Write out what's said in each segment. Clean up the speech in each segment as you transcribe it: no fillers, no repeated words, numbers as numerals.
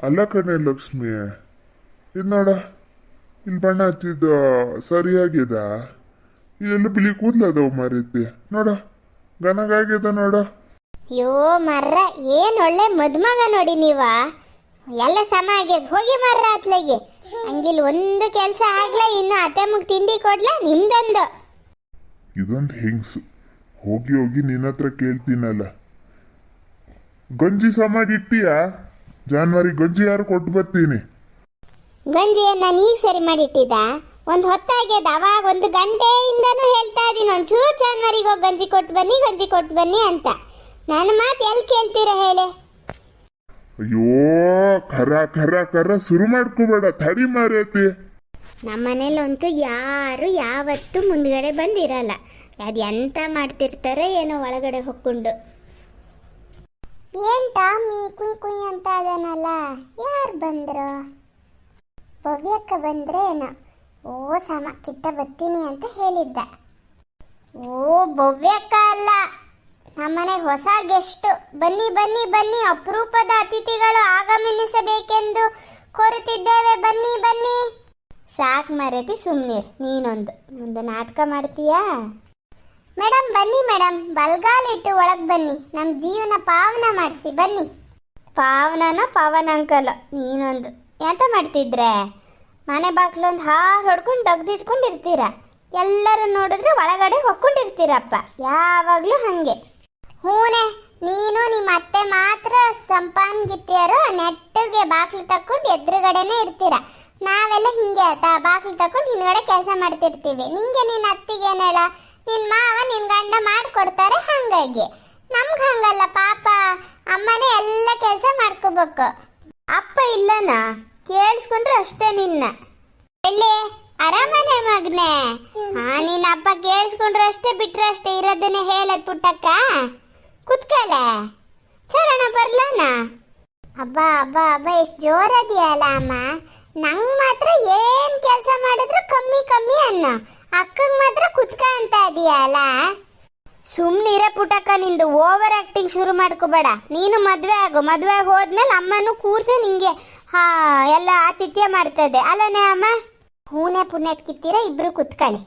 ಅಲ್ಲ ಕಣೆ ಲಕ್ಷ್ಮಿ, ಇದು ನೋಡ, ಇಲ್ಲಿ ಬಣ್ಣ ಹಚ್ಚಿದ ಸರಿಯಾಗ್ಯದ. ಇದೆಲ್ಲ ಬಿಳಿ ಕೂದ್ಲದವು ಮಾರೈತಿ ನೋಡ, ಗನಗಾಗ್ಯದ ನೋಡ. ಅಯ್ಯೋ ಮರ್ರ, ಏನ್ ಒಳ್ಳೆ ಮದ್ಮಗ ನೋಡಿ ನೀವ. ಎಲ್ಲ ಸಮ ಆಗ್ಯದ, ಹೋಗಿ ಮರ್ರ ಅತ್ಲೆಗೆ. ಹಂಗಿಲ್ ಒಂದು ಕೆಲಸ ಆಗ್ಲೇ, ಇನ್ನು ಅತ್ತೆಮ್ಮಗ್ ತಿಂಡಿ ಕೊಡ್ಲ ನಿಮ್ದೊಂದು. ಇದೊಂದು ಹೆಂಗ್ಸು, ಹೋಗಿ ಹೋಗಿ ನಿನ್ನ ಹತ್ರ ಕೇಳ್ತೀನಲ್ಲ. ಗಂಜಿ ಸಮಾಡಿಟ್ಟಿಯ? ಜಾನ್ವರಿ ಗಂಜಿ ಯಾರು ಕೊಟ್ಟು ಬರ್ತೀನಿ. ಗಂಜಿ ನಾನು ಈಗ ಸರಿ ಮಾಡಿಟ್ಟಿದ್ದ, ಒಂದು ಹೊತ್ತಾಗ್ಯದ. ಅವಾಗ 1 ಗಂಟೆಯಿಂದನೂ ಹೇಳ್ತಾ ಇದೀನಿ, ಒಂಚೂರು ಜಾನ್ವರಿಗೆ ಹೋಗಿ ಗಂಜಿ ಕೊಟ್ಟು ಬನ್ನಿ, ಗಂಜಿ ಕೊಟ್ಟು ಬನ್ನಿ ಅಂತ. ನನ್ನ ಮಾತು ಎಲ್ಲಿ ಕೇಳ್ತೀರ ಹೇಳಿ? ಅಯ್ಯೋ, ಖರ ಖರ ಖರ ಶುರು ಮಾಡ್ಕೋಬೇಡ, ತಡಿ ಮಾರೈತಿ. ನಮ್ಮ ಮನೇಲಂತೂ ಯಾರು ಯಾವತ್ತೂ ಮುಂದ್ಗಡೆ ಬಂದಿರಲ್ಲ. ಅದು ಎಂತ ಮಾಡ್ತಿರ್ತಾರೆ ಏನೋ ಒಳಗಡೆ ಹೊಕ್ಕೊಂಡು. ಏನ್ ಟಾಮಿ ಕುಯ್ ಕುಯ್ ಅಂತ ಅದನಲ್ಲ, ಯಾರು ಬಂದ್ರು? ಭವ್ಯಕ್ಕ ಬಂದ್ರೆ ಏನೋ. ಓ ಸಮ ಕಿಟ್ಟ ಬರ್ತೀನಿ ಅಂತ ಹೇಳಿದ್ದ. ಓ ಭವ್ಯಕ್ಕ ಅಲ್ಲ, ನಮ್ಮನೆಗೆ ಹೊಸ ಗೆಸ್ಟ್. ಬನ್ನಿ ಬನ್ನಿ ಬನ್ನಿ, ಅಪರೂಪದ ಅತಿಥಿಗಳು ಆಗಮನಿಸಬೇಕೆಂದು ಕೋರುತ್ತಿದ್ದೇವೆ, ಬನ್ನಿ ಬನ್ನಿ. ಸಾಕು ಮರೆತಿ ಸುಮ್ನೀರ್, ನೀನೊಂದು ಮುಂದೆ ನಾಟಕ ಮಾಡ್ತೀಯಾ? ಮೇಡಮ್ ಬನ್ನಿ ಮೇಡಮ್, ಬಲ್ಗಾಲಿಟ್ಟು ಒಳಗೆ ಬನ್ನಿ, ನಮ್ಮ ಜೀವನ ಪಾವನ ಮಾಡಿಸಿ ಬನ್ನಿ. ಪಾವನನ ಪಾವನ ಅಂಕಲ್ ನೀನೊಂದು ಎಂತ ಮಾಡ್ತಿದ್ರೆ? ಮನೆ ಬಾಗ್ಲೊಂದು ಹಾರು ಹೊಡ್ಕೊಂಡು ತೆಗ್ದಿಟ್ಕೊಂಡಿರ್ತೀರ, ಎಲ್ಲರೂ ನೋಡಿದ್ರೆ ಒಳಗಡೆ ಹೊಕ್ಕೊಂಡಿರ್ತೀರಪ್ಪ, ಯಾವಾಗಲೂ ಹಾಗೆ. ಹೂನೆ, ನೀನು ನಿಮ್ಮ ಅತ್ತೆ ಮಾತ್ರ ಸಂಪಾನ್ಗಿತ್ತಿಯರು ನೆಟ್ಟಿಗೆ ಬಾಗ್ಲು ತಕ್ಕೊಂಡು ಎದುರುಗಡೆನೇ ಇರ್ತೀರ. ನಾವೆಲ್ಲ ಹಿಂಗೆ ಆಯ್ತಾ, ಬಾಗ್ಲು ತಕೊಂಡು ಹಿಂದ್ಗಡೆ ಕೆಲಸ ಮಾಡ್ತಿರ್ತೀವಿ. ನಿಂಗೆ ನಿನ್ನ ಅತ್ತಿಗೆ ಏನ್ ಹೇಳ, ನಿನ್ನ ಮಾವ ನಿನ್ನ ಗಂಡ ಮಾಡಿಕೊಡ್ತಾರೆ. ಹಾಗಾಗಿ ನಮ್ಗೆ ಹಂಗಲ್ಲ ಪಾಪ, ಅಮ್ಮನೇ ಎಲ್ಲ ಕೆಲಸ ಮಾಡ್ಕೋಬೇಕು. ಅಪ್ಪ ಇಲ್ಲನಾ ಕೇಳಿಸ್ಕೊಂಡ್ರೆ ಅಷ್ಟೇ ನಿನ್ನ. ಎಲ್ಲಿ ಆರಾಮನೆ ಮಗ್ನೆ? ನಿನ್ನ ಅಪ್ಪ ಕೇಳಿಸ್ಕೊಂಡ್ರೆ ಅಷ್ಟೇ, ಬಿಟ್ರೆ ಅಷ್ಟೇ. ಇರೋದನ್ನೇ ಹೇಳದ್ ಪುಟ್ಟಕ್ಕ, ಕುತ್ಕಲೆ ಚರಣ ಬರ್ಲಾನ. ಹಬ್ಬ ಹಬ್ಬ ಹಬ್ಬ, ಎಷ್ಟು ಜೋರದಿಯಲ್ಲ ಅಮ್ಮ. ನಂಗೆ ಮಾತ್ರ ಏನು ಕೆಲಸ ಮಾಡಿದ್ರು ಕಮ್ಮಿ ಕಮ್ಮಿ ಅನ್ನೋ, ಅಕ್ಕಂಗೆ ಮಾತ್ರ ಕುತ್ಕ ಅಂತ ಇದೆಯಲ್ಲ. ಸುಮ್ಮನಿರ ಪುಟಕ್ಕ, ನಿಂದು ಓವರ್ ಆ್ಯಕ್ಟಿಂಗ್ ಶುರು ಮಾಡ್ಕೋಬೇಡ. ನೀನು ಮದುವೆ ಆಗು, ಮದುವೆ ಹೋದ್ಮೇಲೆ ಅಮ್ಮನೂ ಕೂರ್ಸೆ ನಿಂಗೆ ಎಲ್ಲ ಆತಿಥ್ಯ ಮಾಡ್ತದೆ ಅಲ್ಲನೇ ಅಮ್ಮ? ಹೂನೆ ಪುಣ್ಯದ ಕಿತ್ತೀರ, ಇಬ್ರು ಕುತ್ಕೊಳ್ಳಿ.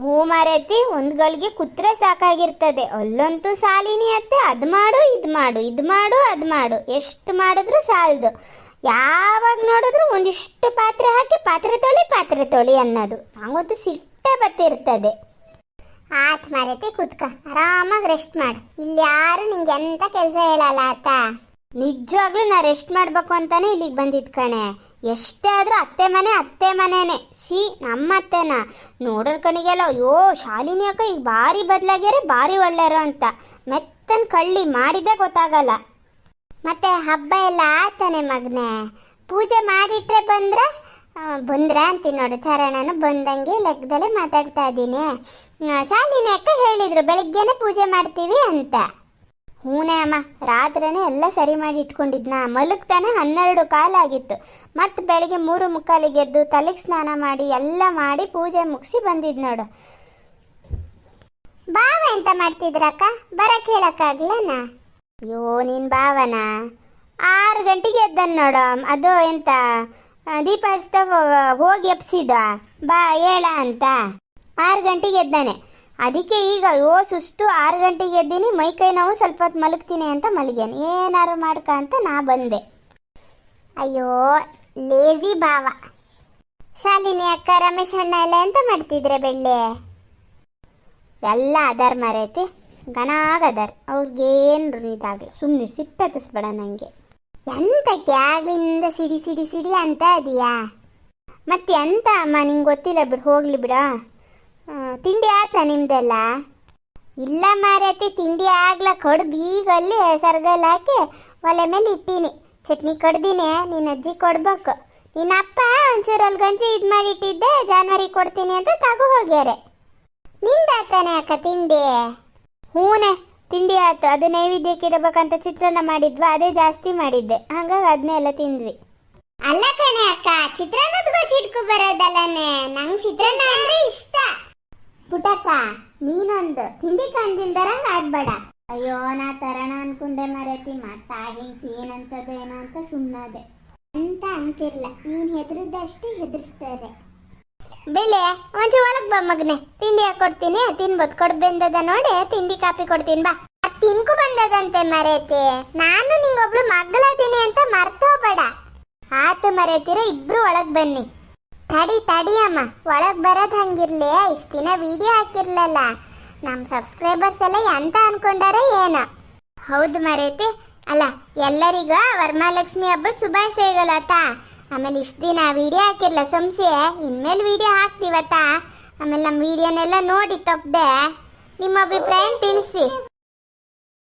ಹೂ ಮಾರೈತಿ, ಒಂದ್ಗಳಿಗೆ ಕೂತ್ರೆ ಸಾಕಾಗಿರ್ತದೆ. ಅಲ್ಲಂತೂ ಸಾಲಿನಿ ಅತ್ತೆ, ಅದು ಮಾಡು ಇದು ಮಾಡು, ಇದು ಮಾಡು ಅದು ಮಾಡು, ಎಷ್ಟು ಮಾಡಿದ್ರು ಸಾಲದು. ಯಾವಾಗ ನೋಡಿದ್ರು ಒಂದಿಷ್ಟು ಪಾತ್ರೆ ಹಾಕಿ ಪಾತ್ರೆ ತೊಳಿ ಅನ್ನೋದು. ಹಂಗಂತೂ ಸಿಟ್ಟೆ ಬತ್ತಿರ್ತದೆ. ಆತ್ ಮಾರೈತಿ, ಕುತ್ಕ ಆರಾಮಾಗಿ ರೆಸ್ಟ್ ಮಾಡು. ಇಲ್ಲಿ ಯಾರು ನಿಂಗೆ ಎಂತ ಕೆಲಸ ಹೇಳಲ್ಲ ಆತ. ನಿಜವಾಗ್ಲೂ ನಾ ರೆಸ್ಟ್ ಮಾಡ್ಬೇಕು ಅಂತಾನೆ ಇಲ್ಲಿಗೆ ಬಂದಿದ್ ಕಣೆ. ಎಷ್ಟೇ ಆದ್ರೂ ಅತ್ತೆ ಮನೆನೇ. ನಮ್ಮ ಅತ್ತೆನ ನೋಡೋರ್ ಕಣಿಗೆಲ್ಲ, ಅಯ್ಯೋ ಶಾಲಿನಿ ಅಕ್ಕ ಈಗ ಭಾರಿ ಬದಲಾಗ್ಯಾರೆ, ಭಾರಿ ಒಳ್ಳೆಯರು ಅಂತ. ಮೆತ್ತನ್ ಕಳ್ಳಿ ಮಾಡಿದ್ದೇ ಗೊತ್ತಾಗಲ್ಲ. ಮತ್ತೆ ಹಬ್ಬ ಎಲ್ಲ ಆತಾನೆ ಮಗನೆ, ಪೂಜೆ ಮಾಡಿಟ್ರೆ ಬಂದ್ರ ಅಂತೀನಿ ನೋಡು. ಚರಣನು ಬಂದಂಗೆ ಲೆಕ್ಕದಲ್ಲೇ ಮಾತಾಡ್ತಾ ಇದ್ದೀನಿ. ಶಾಲಿನಿ ಅಕ್ಕ ಹೇಳಿದ್ರು ಬೆಳಿಗ್ಗೆನೆ ಪೂಜೆ ಮಾಡ್ತೀವಿ ಅಂತ. ಹೂನೇ ಅಮ್ಮ, ರಾತ್ರಿನೇ ಎಲ್ಲ ಸರಿ ಮಾಡಿ ಇಟ್ಕೊಂಡಿದ್ನ. ಮಲಗ್ತಾನೆ 12 ಕಾಲಾಗಿತ್ತು. ಮತ್ತು ಬೆಳಿಗ್ಗೆ 3:45 ಎದ್ದು ತಲೆಗೆ ಸ್ನಾನ ಮಾಡಿ ಎಲ್ಲ ಮಾಡಿ ಪೂಜೆ ಮುಗಿಸಿ ಬಂದಿದ್ ನೋಡು. ಬಾವ ಎಂತ ಮಾಡ್ತಿದ್ರಕ್ಕ? ಬರಕ್ಕೆ ಹೇಳಕ್ಕಾಗ್ಲನಾ? ಅಯ್ಯೋ ನಿನ್ ಭಾವನ 6 ಗಂಟೆಗೆ ಎದ್ದನ್ ನೋಡು. ಅದು ಎಂತ ದೀಪ ಹಚ್ತಾ ಹೋಗಿ ಎಪ್ಸಿದ, ಬಾ ಹೇಳ ಅಂತ 6 ಗಂಟೆಗೆ ಎದ್ದಾನೆ. ಅದಕ್ಕೆ ಈಗ ಸುಸ್ತು 6 ಗಂಟೆಗೆ ಎದ್ದೀನಿ, ಮೈಕೈ ನೋವು, ಸ್ವಲ್ಪ ಹೊತ್ತು ಮಲಗ್ತೀನಿ ಅಂತ ಮಲಗ್ಯಾನೆ. ಏನಾರು ಮಾಡ್ಕ ಅಂತ ನಾ ಬಂದೆ. ಅಯ್ಯೋ ಲೇಜಿ ಭಾವ. ಶಾಲಿನಿ ಅಕ್ಕ, ರಮೇಶ್ ಅಣ್ಣ ಎಲ್ಲ ಎಂತ ಮಾಡ್ತಿದ್ರೆ ಬೆಳ್ಳಿ? ಎಲ್ಲ ಅದಾರ್ ಮರೈತಿ, ಗನಾಗದಾರ್. ಅವ್ರಿಗೇನು ಇದಾಗಲ್ಲ, ಸುಮ್ಮನೆ ಸಿಟ್ಟತ್ತಿಸ್ಬೇಡ ನನಗೆ. ಎಂತಕ್ಕೆ ಆಗ್ಲಿಂದ ಸಿಡಿ ಅಂತ ಅದೀಯಾ? ಮತ್ತೆ ಎಂತ ಅಮ್ಮ ನಿಂಗೆ ಗೊತ್ತಿಲ್ಲ ಬಿಡು, ಹೋಗ್ಲಿ ಬಿಡ. ತಿಂಡಿ ಆಯ್ತಾ ನಿಮ್ದೆಲ್ಲ? ಇಲ್ಲ ಮಾರೈತಿ, ತಿಂಡಿ ಆಗ್ಲ. ಕಡು ಬೀಗಲ್ಲಿ ಸರ್ಗಲ್ ಹಾಕಿ ಒಲೆ ಮೇಲೆ ಇಟ್ಟೀನಿ. ಚಟ್ನಿ ಕಡ್ದಿನಿ, ನಿನ್ನ ಅಜ್ಜಿ ಕೊಡ್ಬೇಕು. ನಿನ್ನ ಅಪ್ಪ ಒಂಚೂರಲ್ಲಿ ಗಂಜಿ ಇದು ಮಾಡಿಟ್ಟಿದ್ದೆ, ಜಾನ್ವರಿ ಕೊಡ್ತೀನಿ ಅಂತ ತಗೋ ಹೋಗ್ಯಾರೆ. ನಿಂದಾತಾನೆ ಅಕ್ಕ ತಿಂಡಿ? ಹೂನೆ ತಿಂಡಿ ಆಯ್ತು. ಅದು ನೈವೇದ್ಯಕ್ಕೆ ಇಡಬೇಕಂತ ಚಿತ್ರಾನ್ನ ಮಾಡಿದ್ವಾ, ಅದೇ ಜಾಸ್ತಿ ಮಾಡಿದ್ದೆ, ಹಾಗಾಗಿ ಅದನ್ನೇ ಎಲ್ಲ ತಿಂದ್ವಿ. ಅಲ್ಲ ಕಣೆ ಅಕ್ಕ, ಚಿತ್ರಾನ್ನದ ಗೊಜ್ಜು ಇಟ್ಕೊ ಬರೋದಲ್ಲನೆ. ನಂಗೆ ಚಿತ್ರಾನ್ನ ಅಂದ್ರೆ ಇಷ್ಟ. ಪುಟಕ್ಕ ನೀನೊಂದು ತಿಂಡಿ ಕಾಣ್ದಿಲ್ದರಂಗ ಆಡ್ಬೇಡ. ಅಯ್ಯೋ ನಾ ತರಣ ಅನ್ಕೊಂಡೆ ಮರೈತಿ, ಮತ್ತ ಹಿಂಗ್ಸಿ ಏನಂತದ ಏನೋ ಅಂತ ಸುಮ್ಮನಾದೆ. ಅಂತ ಅಂತಿರ್ಲ, ನೀನ್ ಹೆದರಿದಷ್ಟು ಹೆದರ್ಸ್ತಾರೆ. ಬೆಳೆ ಒಂಚೂರು ಒಳಗ್ ಬಾ ಮಗನೆ, ತಿಂಡಿ ಹಾಕೊಡ್ತೀನಿ, ತಿನ್ಬೋದು. ಕೊಡ್ ಬಂದದ ನೋಡಿ, ತಿಂಡಿ ಕಾಫಿ ಕೊಡ್ತೀನಿ ಬಾ. ತಿನ್ಕು ಬಂದದಂತೆ ಮರೇತಿ, ನಾನು ನಿಂಗೊಬ್ಳು ಮಗಳದೀನಿ ಅಂತ ಮರ್ತೋಬೇಡ. ಆತು ಮರೇತಿರ, ಇಬ್ರು ಒಳಗ್ ಬನ್ನಿ. ತಡಿಯಮ್ಮ, ಒಳಗ್ ಬರೋದ್ ಹಂಗಿರ್ಲಿ. ಇಷ್ಟ ದಿನ ವಿಡಿಯೋ ಹಾಕಿರ್ಲಲ್ಲ, ನಮ್ ಸಬ್ಸ್ಕ್ರೈಬರ್ಸ್ ಎಲ್ಲ ಎಂತ ಅನ್ಕೊಂಡಾರ ಏನೋ. ಹೌದು ಮರೇತಿ, ಅಲ್ಲ ಎಲ್ಲರಿಗೂ ವರಮಹಾಲಕ್ಷ್ಮಿ ಹಬ್ಬ ಶುಭಾಶಯಗಳತ್ತ. ಆಮೇಲೆ ಇಷ್ಟ ದಿನ ವಿಡಿಯೋ ಹಾಕಿರ್ಲ ಸಂಸೆ, ಇನ್ಮೇಲೆ ವಿಡಿಯೋ ಹಾಕ್ತೀವತ್ತ. ಆಮೇಲೆ ನಮ್ಮ ವಿಡಿಯೋನೆಲ್ಲ ನೋಡಿ ತಪ್ಪದೆ ನಿಮ್ಮ ಅಭಿಪ್ರಾಯ ತಿಳಿಸಿ.